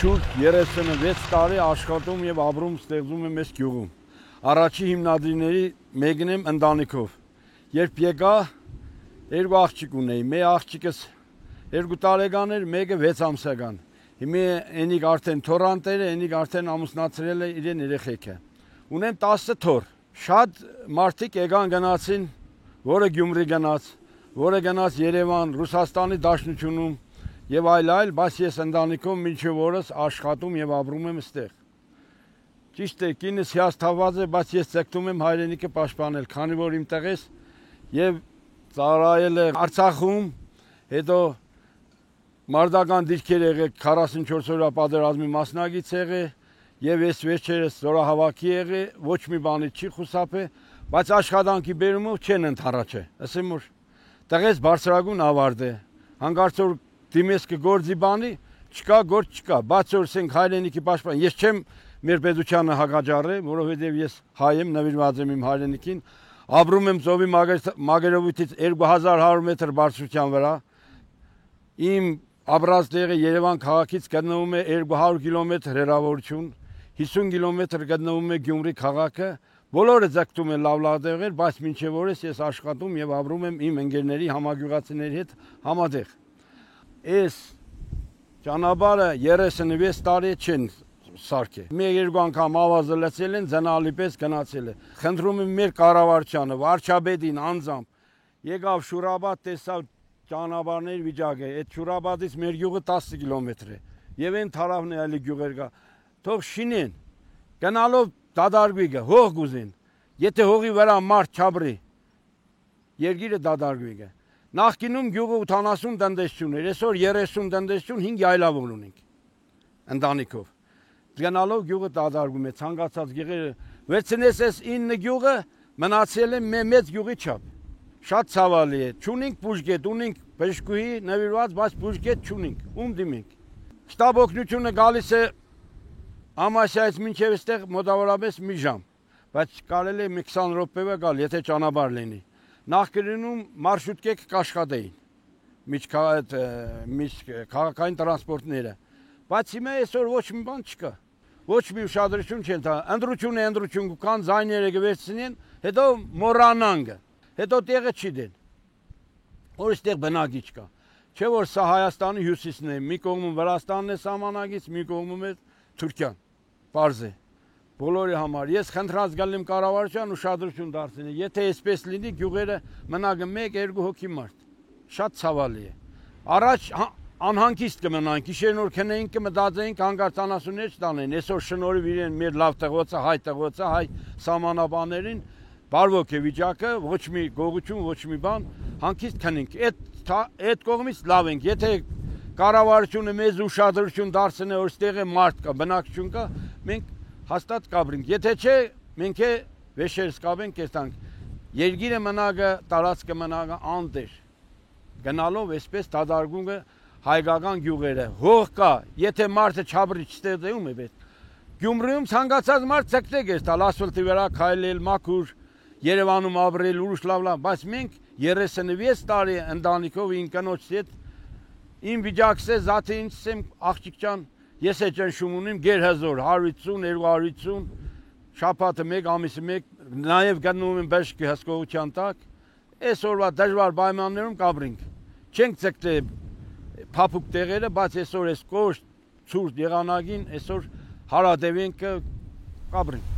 Շուրջ 36 տարի աշխատում եւ ապրում ստեղծում եմ այս գյուղում։ Առաջի հիմնադիրների մեկն եմ ընտանիքով։ Երբ եկա, երկու աղջիկ ունեի, մի աղջիկս 2 տարեկան էր, մեկը 6 ամսական։ Հիմա այնիկ արդեն թորանտեր է, այնիկ արդեն ամուսնացրել է իրեն երեխեքը։ Ունեմ 10 թոր։ Շատ մարդիկ եկան գնացին, որը Գյումրի գնաց, որը գնաց Երևան, Ռուսաստանի Դաշնությունում եւ այլ, բայց ես ընտանիքով մինչև օրս աշխատում եւ ապրում եմ այստեղ։ Ճիշտ է, կինս հիասթափված է, բայց ես ցեկտում եմ հայրենիքը պաշտպանել, քանի որ իմ տեղես եւ ծառայել է Արցախում, հետո մարտական դիրքեր եղել 44 օրյա պատերազմի մասնակից եղել եւ ես վերջերս զորահավաքի եղել, ոչ մի բանից չի խուսափել, բայց աշխատանքի բերումով չեն ընդառաջել։ Ասեմ որ տեղես բարձրագույն ավարտ է, հանկարծ որ դիմես կգործի բանի, չկա գործ չկա, բաց որ ասենք հայրենիքի պաշտպան, ես չեմ մեր պետությանը հակաջարել, որովհետև ես հայ եմ, նվիրված եմ իմ հայրենիքին, ապրում եմ ծովի մագերովույթից 2100 մետր բարձրության վրա, իմ ապրած տեղը Երևան քաղաքից գտնվում է 200 կիլոմետր հեռավորություն, 50 կիլոմետր գտնվում է Գյումրի քաղաքը, բոլորը ձգտում են լավ տեղեր, բայց մինչև օրս ես աշխատում եւ ապրում եմ իմ ընկերների համագյուղացիների հետ համատեղ։ Այս ճանապարհը 36 տարի չեն սարքել։ Մի երկու անգամ ավազը լցել են, ձնալի պես գնացել է։ Խնդրում եմ մեր կառավարությանը, վարչապետին անձամբ, եկավ Շուրաբադ, տեսավ ճանապարհների վիճակը, այդ Շուրաբադից մեր գյուղը 10 կիլոմետր է։ Եվ այն թարավն է այլ գյուղեր կա։ Թող շինեն, գնալով դադարգվի գա, հող գուզին։ Եթե հողի վրա մարդ չաբրի, երկիրը դադարգվի գա։ Նախկինում գյուղը 80 տնտեսություն էր, այսօր 30 տնտեսություն 5 այլավոր ունենք ընտանիքով։ Գնալով գյուղը դադարգում է, ցանկացած գյուղերը վերցնես այս 9 գյուղը մնացել է մեծ գյուղի չափ։ Շատ ցավալի է։ Չունենք բուժկետ, ունենք բժշկուհի նվիրված, բայց բուժկետ չունենք։ Ում դիմենք։ Շտաբ օգնությունը գալիս է Ամասիայից մինչև այստեղ մոտավորապես մի ժամ, բայց կարելի է 20 րոպեվա գալ, եթե ճանապարհ լինի։ Նախկինում մարշրուտկեկ կաշխատեին, միջքաղաքային տրանսպորտները, բայց հիմա այսօր ոչ մի բան չկա, ոչ մի ուշադրություն չեն տա, ընտրություն կան, ձայները կվերցնեն, հետո մոռանան, հետո տեղը չի դեն, որ այստեղ բնակիչ կա, չէ որ սա Հայաստանի հյուսիսն է, մի կողմում Վրաստանն է սահմանագից, մի կողմում է Թուրքիան, պարզ է, բոլորի համար, ես խնդրած գալ եմ կառավարության ուշադրություն դարձնել, եթե այսպես լինի գյուղերը մնագը 1-2 հոգի մարդ, շատ ցավալի է, առաջ անհանգիստ կմնանք, իշերն որ քնեինք կմտածեինք հանկարծ անասուններ չտանեն, այսօր շնորհիվ իրեն մեր լավ տղոցը, հայ սահմանաբաներին, բարվոք է վիճակը, ոչ մի գողություն, ոչ մի բան, հանգիստ քնենք, այդ կողմից լավ ենք, եթե կառավարությունը մեզ ուշադրություն դարձնի, որ ստեղ է մարդ կա, բնակչություն կա, մենք հաստատ կաբրինք, եթե չէ, մենք է վեշերս կաբենք, կերտանք, երկիրը մնագը, տարածքը մնագը անտեր, գնալով այսպես դադարգում է հայկական գյուղերը, հող կա, եթե մարդը չաբրի չստեղծում է պետք, Գյումրիում ցանկացած մարդ ցկտեկ է տալ, ասֆալտի վրա քայլել, մաքուր, Երևանում ապրել, ուրիշ լավ, բայց մենք 36 տարի ընտանիքով իմ կնոջ հետ իմ վիճակս է զատի ինձ եմ աղջիկ ջան, ես է ճնշում ունիմ գերհզոր 150, 250, շաբաթը 1, ամիսը 1, նաև գտնվում եմ բժշկի հսկողության տակ, այսօրվա դժվար պայմաններում կապրինք, չենք ցկտել փափուկ տեղերը, բայց այսօր այս կոշտ ցուրտ եղանակին այսօր հարադեվենք կապրինք։